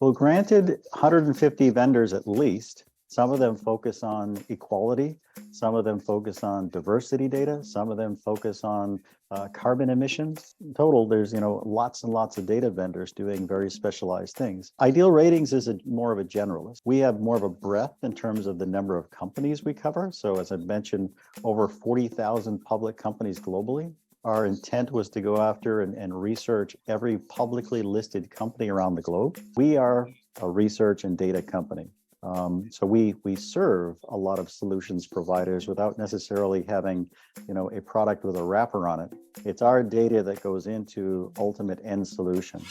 Well, granted, 150 vendors at least. Some of them focus on equality. Some of them focus on diversity data. Some of them focus on carbon emissions. In total, there's lots and lots of data vendors doing very specialized things. Ideal Ratings is more of a generalist. We have more of a breadth in terms of the number of companies we cover. So as I mentioned, over 40,000 public companies globally. Our intent was to go after and research every publicly listed company around the globe. We are a research and data company. So we serve a lot of solutions providers without necessarily having, a product with a wrapper on it. It's our data that goes into ultimate end solutions.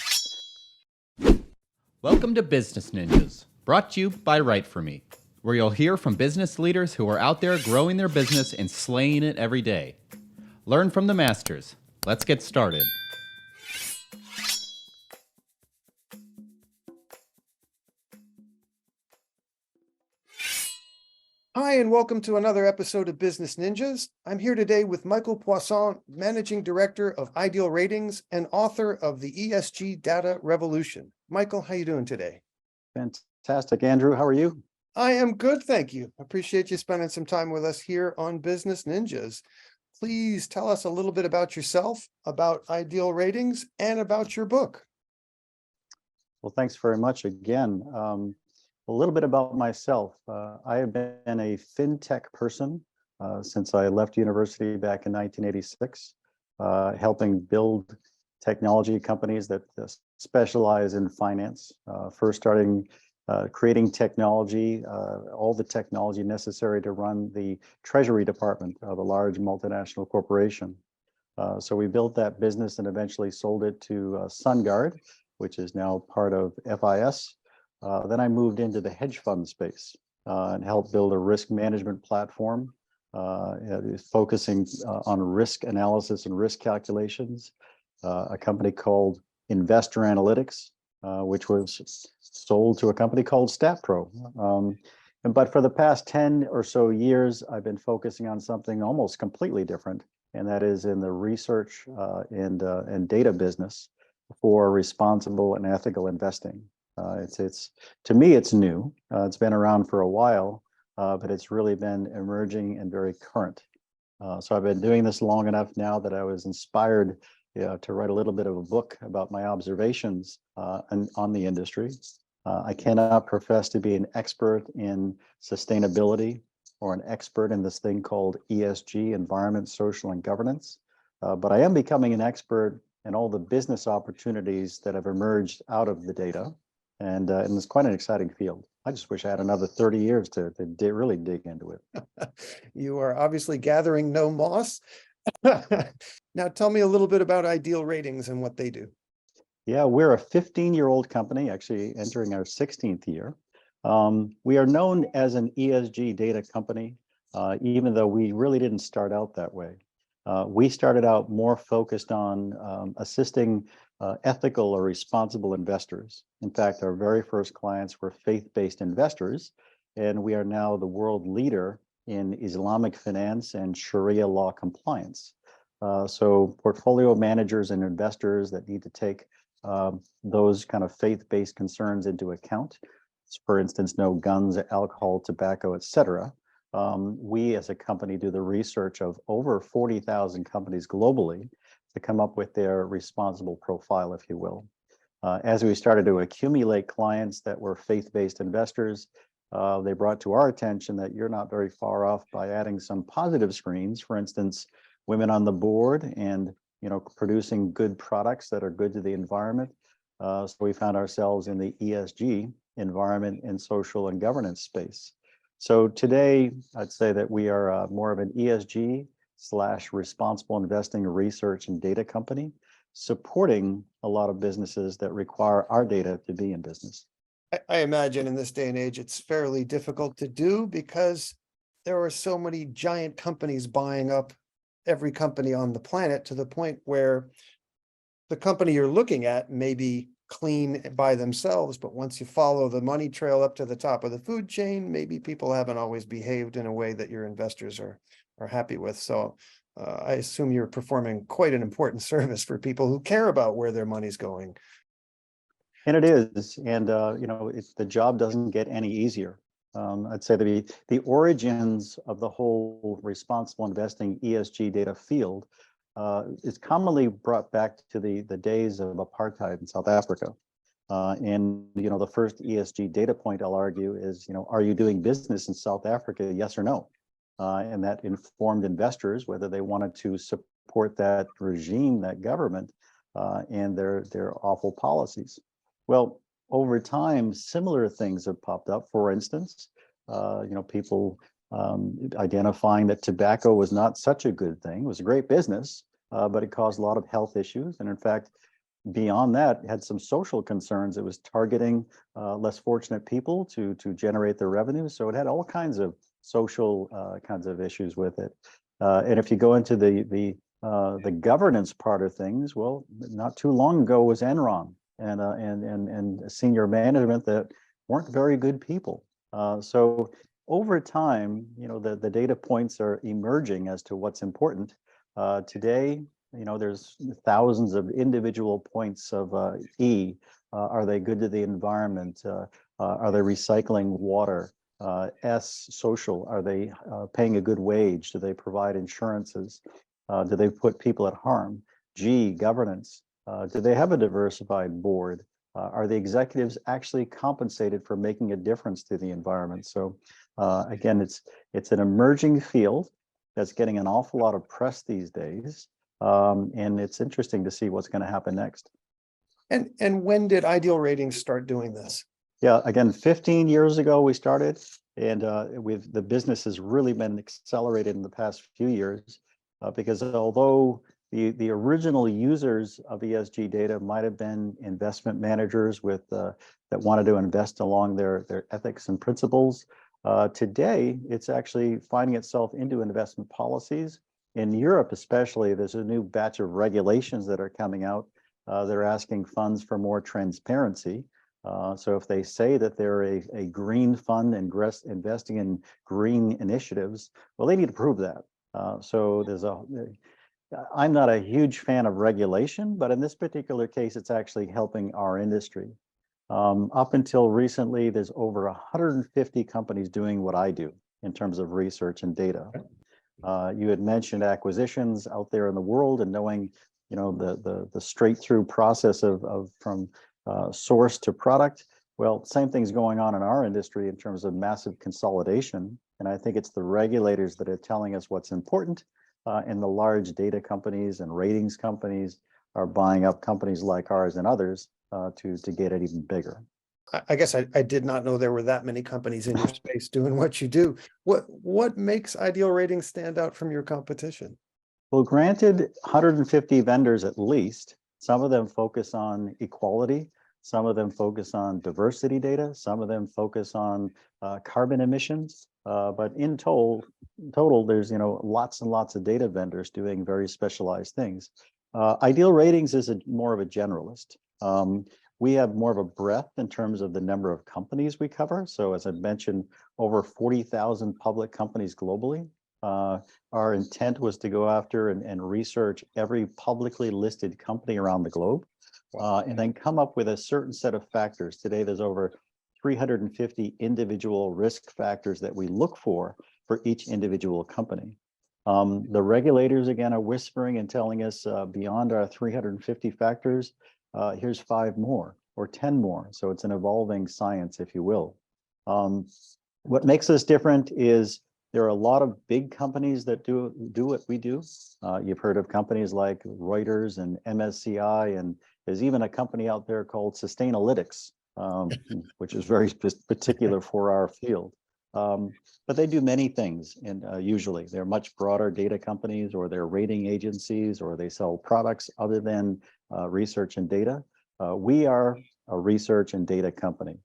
Welcome to Business Ninjas, brought to you by WriteForMe, where you'll hear from business leaders who are out there growing their business and slaying it every day. Learn from the masters. Let's get started. Hi, and welcome to another episode of Business Ninjas. I'm here today with Michael Poisson, Managing Director of Ideal Ratings and author of the ESG Data Revolution. Michael, how are you doing today? Fantastic. Andrew, how are you? I am good, thank you. Appreciate you spending some time with us here on Business Ninjas. Please tell us a little bit about yourself, about Ideal Ratings, and about your book. Well, thanks very much again. A little bit about myself. I have been a fintech person since I left university back in 1986, helping build technology companies that specialize in finance, first starting creating technology, all the technology necessary to run the treasury department of a large multinational corporation. So we built that business and eventually sold it to SunGard, which is now part of FIS. Then I moved into the hedge fund space and helped build a risk management platform, focusing on risk analysis and risk calculations, a company called Investor Analytics, which was sold to a company called StatPro. But for the past 10 or so years, I've been focusing on something almost completely different, and that is in the research and data business for responsible and ethical investing. It's to me, it's new. It's been around for a while, but it's really been emerging and very current. So I've been doing this long enough now that I was inspired to write a little bit of a book about my observations on the industry. I cannot profess to be an expert in sustainability or an expert in this thing called ESG, environment, social, and governance, but I am becoming an expert in all the business opportunities that have emerged out of the data. And it's quite an exciting field. I just wish I had another 30 years to really dig into it. You are obviously gathering no moss. Now, tell me a little bit about Ideal Ratings and what they do. Yeah, we're a 15-year-old company, actually entering our 16th year. We are known as an ESG data company, even though we really didn't start out that way. We started out more focused on assisting ethical or responsible investors. In fact, our very first clients were faith-based investors, and we are now the world leader in Islamic finance and Sharia law compliance. So portfolio managers and investors that need to take those kind of faith-based concerns into account, for instance, no guns, alcohol, tobacco, etc. We as a company do the research of over 40,000 companies globally to come up with their responsible profile, if you will. As we started to accumulate clients that were faith-based investors, they brought to our attention that you're not very far off by adding some positive screens, for instance, women on the board and producing good products that are good to the environment. So we found ourselves in the ESG, environment and social and governance space. So today, I'd say that we are more of an ESG/responsible investing research and data company, supporting a lot of businesses that require our data to be in business. I imagine in this day and age, it's fairly difficult to do because there are so many giant companies buying up every company on the planet to the point where the company you're looking at may be clean by themselves, but once you follow the money trail up to the top of the food chain, maybe people haven't always behaved in a way that your investors are happy with. So I assume you're performing quite an important service for people who care about where their money's going. And it is, and the job doesn't get any easier. I'd say the origins of the whole responsible investing ESG data field is commonly brought back to the days of apartheid in South Africa. And the first ESG data point I'll argue is, are you doing business in South Africa? Yes or no? And that informed investors whether they wanted to support that regime, that government, and their awful policies. Well, over time, similar things have popped up. For instance, people identifying that tobacco was not such a good thing. It was a great business, but it caused a lot of health issues. And in fact, beyond that, it had some social concerns. It was targeting less fortunate people to generate their revenue. So it had all kinds of social kinds of issues with it. And if you go into the governance part of things, well, not too long ago was Enron and senior management that weren't very good people. So over time, the data points are emerging as to what's important. Today, there's thousands of individual points of E. Are they good to the environment? Are they recycling water? S, social. Are they paying a good wage? Do they provide insurances? Do they put people at harm? G, governance. Do they have a diversified board? Are the executives actually compensated for making a difference to the environment? So again, it's an emerging field that's getting an awful lot of press these days. And it's interesting to see what's going to happen next. And when did Ideal Ratings start doing this? Yeah, again, 15 years ago we started, and the business has really been accelerated in the past few years because although the original users of ESG data might have been investment managers with that wanted to invest along their ethics and principles, today it's actually finding itself into investment policies. In Europe especially, there's a new batch of regulations that are coming out. They're asking funds for more transparency. So if they say that they're a green fund and investing in green initiatives, well, they need to prove that. So I'm not a huge fan of regulation, but in this particular case, it's actually helping our industry. Up until recently, there's over 150 companies doing what I do in terms of research and data. You had mentioned acquisitions out there in the world and knowing, the straight through process of from source to product. Well, same thing's going on in our industry in terms of massive consolidation. And I think it's the regulators that are telling us what's important. And the large data companies and ratings companies are buying up companies like ours and others to get it even bigger. I guess I did not know there were that many companies in your space doing what you do. What makes Ideal Ratings stand out from your competition? Well, granted, 150 vendors at least. Some of them focus on equality. Some of them focus on diversity data. Some of them focus on carbon emissions. But in total, there's lots and lots of data vendors doing very specialized things. Ideal Ratings is more of a generalist. We have more of a breadth in terms of the number of companies we cover. So as I mentioned, over 40,000 public companies globally. Our intent was to go after and research every publicly listed company around the globe, and then come up with a certain set of factors. Today, there's over 350 individual risk factors that we look for each individual company. The regulators, again, are whispering and telling us beyond our 350 factors, here's 5 more or 10 more. So it's an evolving science, if you will. What makes us different is there are a lot of big companies that do what we do. You've heard of companies like Reuters and MSCI, and there's even a company out there called Sustainalytics, which is very particular for our field. But they do many things, and usually they're much broader data companies, or they're rating agencies, or they sell products other than research and data. We are a research and data company.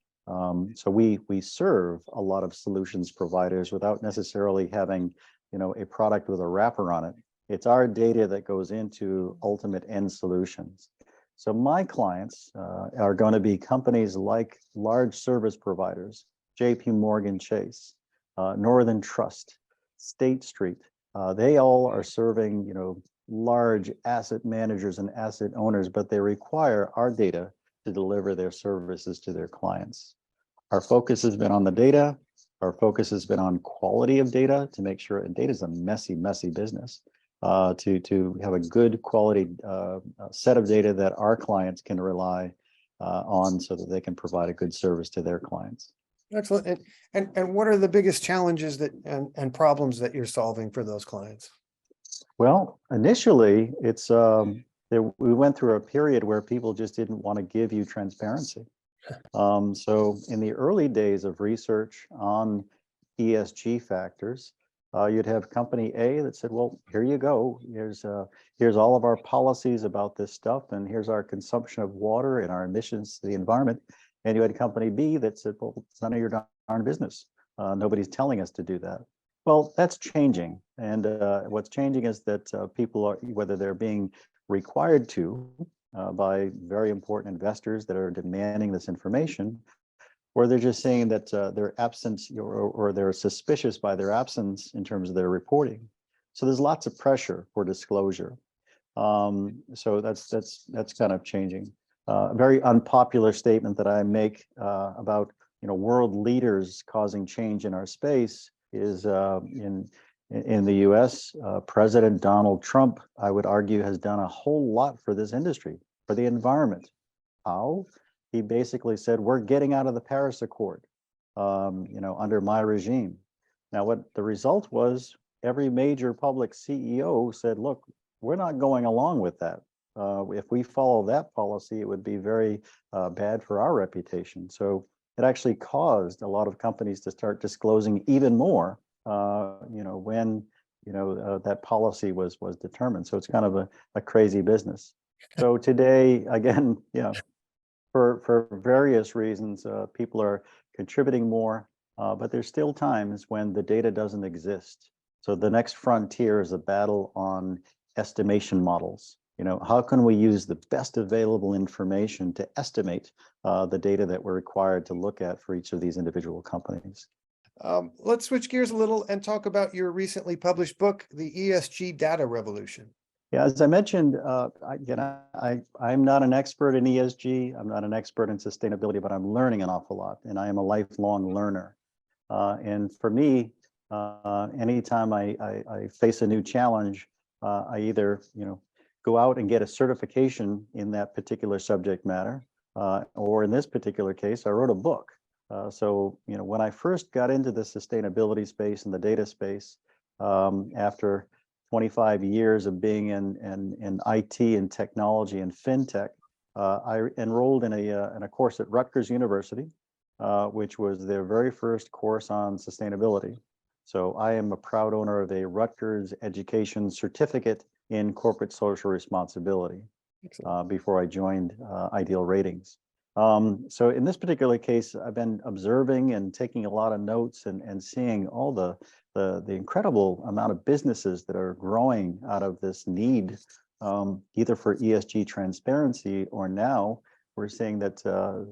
So we serve a lot of solutions providers without necessarily having, a product with a wrapper on it. It's our data that goes into ultimate end solutions. So my clients are going to be companies like large service providers, JP Morgan Chase, Northern Trust, State Street. They all are serving, large asset managers and asset owners, but they require our data to deliver their services to their clients. Our focus has been on the data. Our focus has been on quality of data to make sure, and data is a messy, messy business, to have a good quality set of data that our clients can rely on so that they can provide a good service to their clients. Excellent. And what are the biggest challenges that and problems that you're solving for those clients? Well, initially, we went through a period where people just didn't want to give you transparency. So in the early days of research on ESG factors, you'd have company A that said, well, here you go. Here's all of our policies about this stuff, and here's our consumption of water and our emissions to the environment. And you had company B that said, well, it's none of your darn business. Nobody's telling us to do that. Well, that's changing. And what's changing is that people are, whether they're being required to by very important investors that are demanding this information, or they're just saying that their absence or they're suspicious by their absence in terms of their reporting. So there's lots of pressure for disclosure. So that's kind of changing. A very unpopular statement that I make about world leaders causing change in our space is in the US, President Donald Trump, I would argue, has done a whole lot for this industry, for the environment. How? He basically said, we're getting out of the Paris Accord, under my regime. Now, what the result was, every major public CEO said, look, we're not going along with that. If we follow that policy, it would be very bad for our reputation. So it actually caused a lot of companies to start disclosing even more, when that policy was determined. So it's kind of a crazy business. So today, again, for various reasons, people are contributing more, but there's still times when the data doesn't exist. So the next frontier is a battle on estimation models. How can we use the best available information to estimate the data that we're required to look at for each of these individual companies? Let's switch gears a little and talk about your recently published book, The ESG Data Revolution. Yeah, as I mentioned, I'm not an expert in ESG. I'm not an expert in sustainability, but I'm learning an awful lot, and I am a lifelong learner. And for me, anytime I face a new challenge, I either go out and get a certification in that particular subject matter, or in this particular case, I wrote a book. So when I first got into the sustainability space and the data space, after 25 years of being in IT and technology and fintech, I enrolled in a course at Rutgers University, which was their very first course on sustainability. So I am a proud owner of a Rutgers education certificate in corporate social responsibility before I joined IdealRatings. So in this particular case, I've been observing and taking a lot of notes and seeing all the incredible amount of businesses that are growing out of this need, either for ESG transparency, or now we're seeing that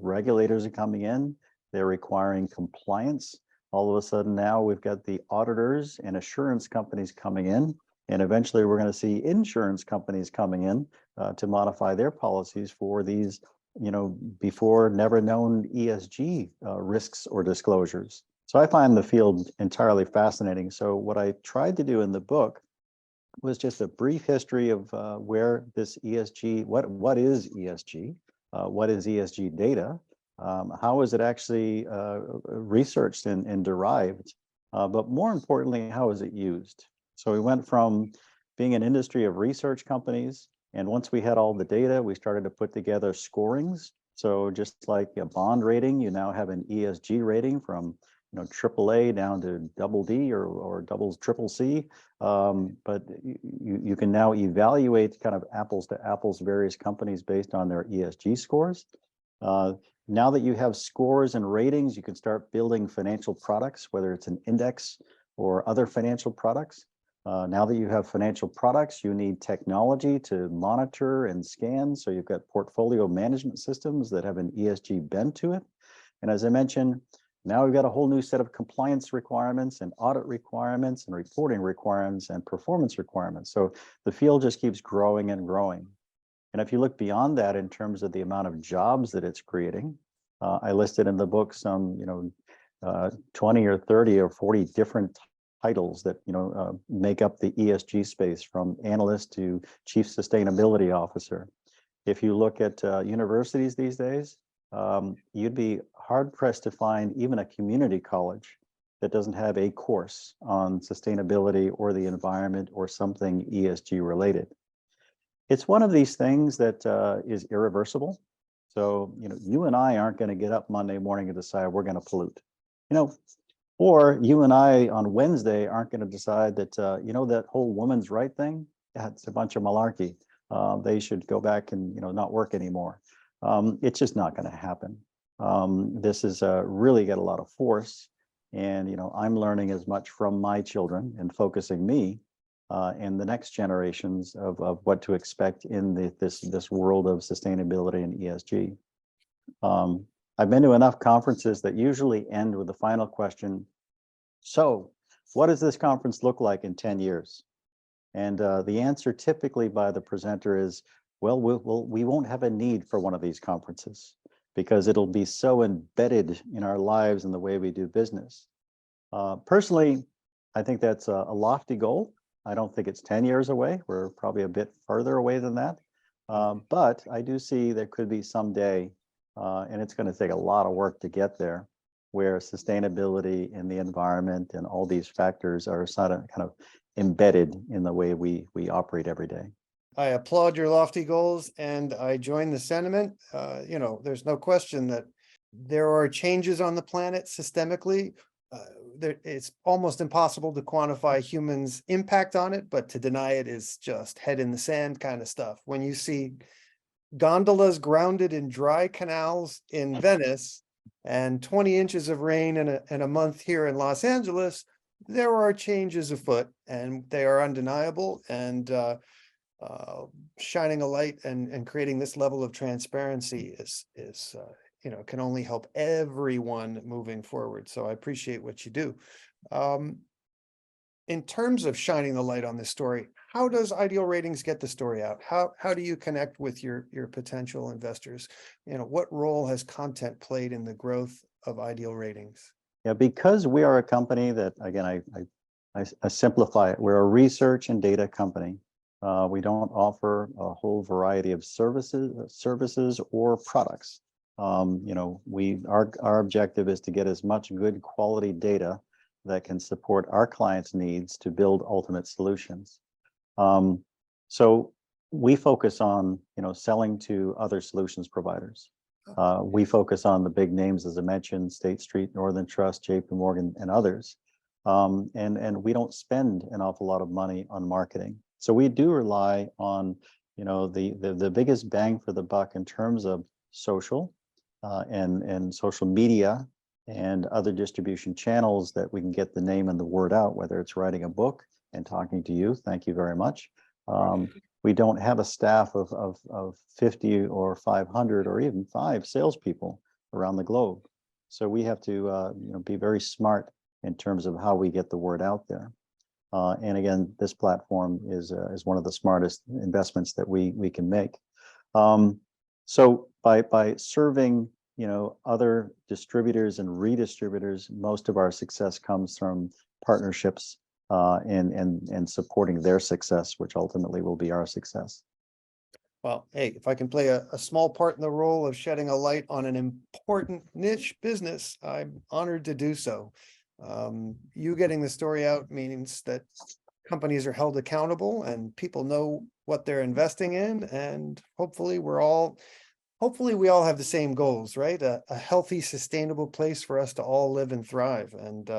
regulators are coming in, they're requiring compliance. All of a sudden now we've got the auditors and assurance companies coming in, and eventually we're going to see insurance companies coming in to modify their policies for these before never known ESG risks or disclosures. So I find the field entirely fascinating. So what I tried to do in the book was just a brief history of where this ESG, what is ESG, what is ESG data, how is it actually researched and derived, but more importantly, how is it used? So we went from being an industry of research companies, and once we had all the data, we started to put together scorings. So just like a bond rating, you now have an ESG rating from AAA down to double D or triple C. But you can now evaluate kind of apples to apples various companies based on their ESG scores. Now that you have scores and ratings, you can start building financial products, whether it's an index or other financial products. Now that you have financial products, you need technology to monitor and scan. So you've got portfolio management systems that have an ESG bent to it. And as I mentioned, now we've got a whole new set of compliance requirements and audit requirements and reporting requirements and performance requirements. So the field just keeps growing and growing. And if you look beyond that in terms of the amount of jobs that it's creating, I listed in the book some, 20 or 30 or 40 different titles that, make up the ESG space, from analyst to chief sustainability officer. If you look at universities these days, you'd be hard pressed to find even a community college that doesn't have a course on sustainability or the environment or something ESG related. It's one of these things that is irreversible. So, you and I aren't going to get up Monday morning and decide we're going to pollute, or you and I on Wednesday aren't going to decide that, that whole woman's right thing, that's a bunch of malarkey. They should go back and, not work anymore. It's just not going to happen. This is really got a lot of force. And, I'm learning as much from my children and focusing me and the next generations of what to expect in this world of sustainability and ESG. I've been to enough conferences that usually end with the final question. So what does this conference look like in 10 years? And the answer typically by the presenter is, well, we won't have a need for one of these conferences because it'll be so embedded in our lives and the way we do business. Personally, I think that's a lofty goal. I don't think it's 10 years away. We're probably a bit further away than that. But I do see there could be some day, and it's going to take a lot of work to get there, where sustainability and the environment and all these factors are sort of kind of embedded in the way we operate every day. I applaud your lofty goals and I join the sentiment. There's no question that there are changes on the planet systemically. It's almost impossible to quantify humans' impact on it, but to deny it is just head in the sand kind of stuff. When you see gondolas grounded in dry canals in Venice and 20 inches of rain in a month here in Los Angeles, there are changes afoot and they are undeniable. And shining a light and creating this level of transparency is can only help everyone moving forward. So I appreciate what you do. In terms of shining the light on this story, how does Ideal Ratings get the story out? How do you connect with your potential investors? What role has content played in the growth of Ideal Ratings? Yeah, because we are a company that, again, I simplify it. We're a research and data company. We don't offer a whole variety of services or products. Our objective is to get as much good quality data that can support our clients' needs to build ultimate solutions. So we focus on, selling to other solutions providers. We focus on the big names, as I mentioned, State Street, Northern Trust, JP Morgan, and others. And we don't spend an awful lot of money on marketing. So we do rely on, the biggest bang for the buck in terms of social and social media and other distribution channels that we can get the name and the word out, whether it's writing a book and talking to you. Thank you very much. We don't have a staff of 50 or 500 or even 5 salespeople around the globe. So we have to be very smart in terms of how we get the word out there. And again, this platform is one of the smartest investments that we can make. So by serving other distributors and redistributors, most of our success comes from partnerships and supporting their success, which ultimately will be our success. Well, hey, if I can play a small part in the role of shedding a light on an important niche business, I'm honored to do so. You getting the story out means that companies are held accountable and people know what they're investing in, and hopefully we all have the same goals, right? A healthy, sustainable place for us to all live and thrive. And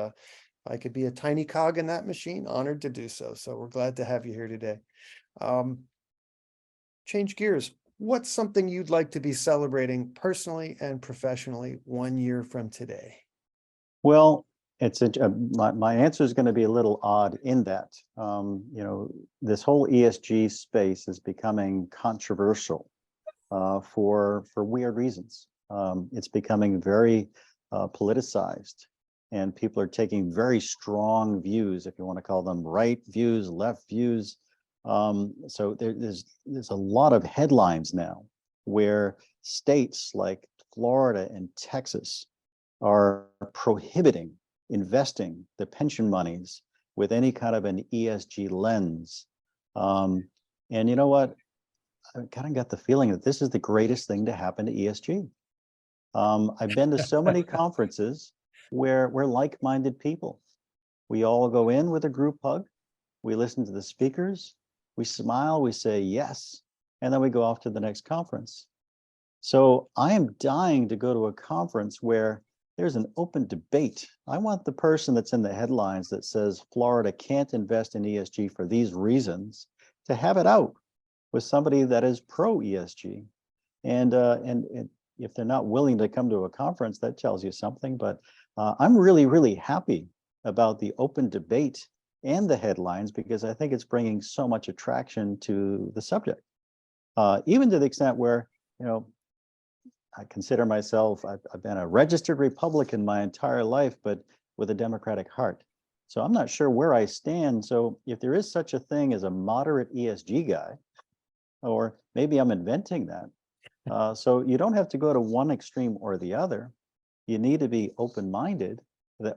I could be a tiny cog in that machine, honored to do so. So we're glad to have you here today. Change gears. What's something you'd like to be celebrating personally and professionally 1 year from today? Well, my answer is going to be a little odd in that, this whole ESG space is becoming controversial for weird reasons. It's becoming very politicized, and people are taking very strong views, if you want to call them right views, left views. So there's a lot of headlines now where states like Florida and Texas are prohibiting investing the pension monies with any kind of an ESG lens. And you know what? I kind of got the feeling that this is the greatest thing to happen to ESG. I've been to so many conferences where we're like-minded people. We all go in with a group hug. We listen to the speakers. We smile. We say yes. And then we go off to the next conference. So I am dying to go to a conference where there's an open debate. I want the person that's in the headlines that says Florida can't invest in ESG for these reasons to have it out with somebody that is pro ESG. And if they're not willing to come to a conference, that tells you something. But I'm really, really happy about the open debate and the headlines, because I think it's bringing so much attraction to the subject. Even to the extent where, you know, I consider myself, I've been a registered Republican my entire life, but with a Democratic heart. So I'm not sure where I stand. So if there is such a thing as a moderate ESG guy, or maybe I'm inventing that. So you don't have to go to one extreme or the other. You need to be open-minded,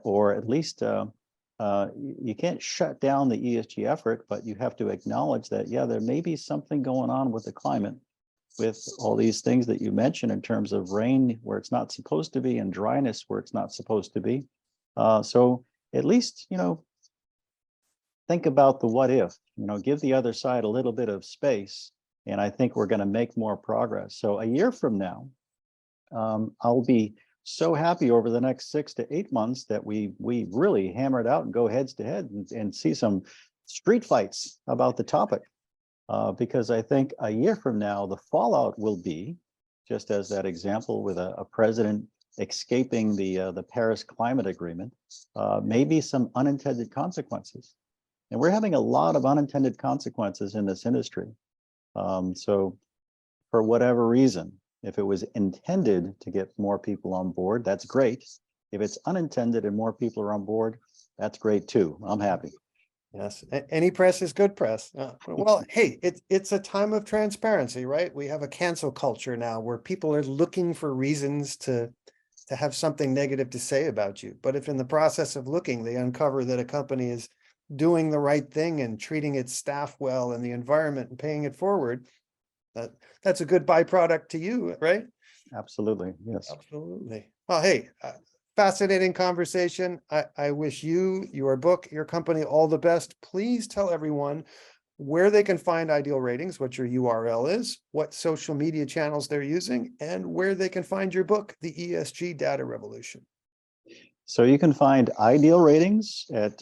or at least you can't shut down the ESG effort, but you have to acknowledge that, yeah, there may be something going on with the climate, with all these things that you mentioned in terms of rain where it's not supposed to be and dryness where it's not supposed to be. So at least, you know, think about the what if, you know, give the other side a little bit of space. And I think we're going to make more progress. So a year from now, I'll be so happy over the next 6 to 8 months that we really hammer it out and go heads to head and see some street fights about the topic. Because I think a year from now, the fallout will be, just as that example with a president escaping the Paris Climate Agreement, maybe some unintended consequences. And we're having a lot of unintended consequences in this industry. So for whatever reason, if it was intended to get more people on board, that's great. If it's unintended and more people are on board, that's great too. I'm happy. Yes, any press is good press. Well, hey, it's a time of transparency, right? We have a cancel culture now where people are looking for reasons to have something negative to say about you. But if in the process of looking, they uncover that a company is doing the right thing and treating its staff well and the environment and paying it forward, that's a good byproduct to you, right? Absolutely, yes. Absolutely. Well, hey, fascinating conversation. I wish you, your book, your company all the best. Please tell everyone where they can find Ideal Ratings, what your URL is, what social media channels they're using, and where they can find your book, The ESG Data Revolution. So you can find Ideal Ratings at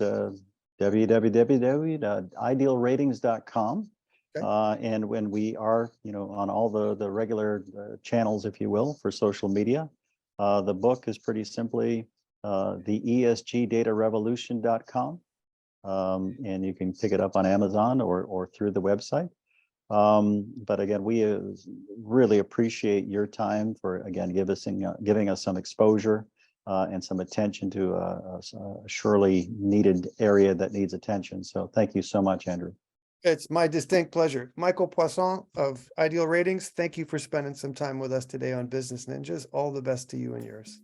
www.idealratings.com. Okay. And when we are, you know, on all the regular channels, if you will, for social media, the book is pretty simply the ESGDataRevolution.com. And you can pick it up on Amazon or through the website. But again, we really appreciate your time for, again, giving us some exposure and some attention to a surely needed area that needs attention. So thank you so much, Andrew. It's my distinct pleasure. Michael Poisson of Ideal Ratings, thank you for spending some time with us today on Business Ninjas. All the best to you and yours.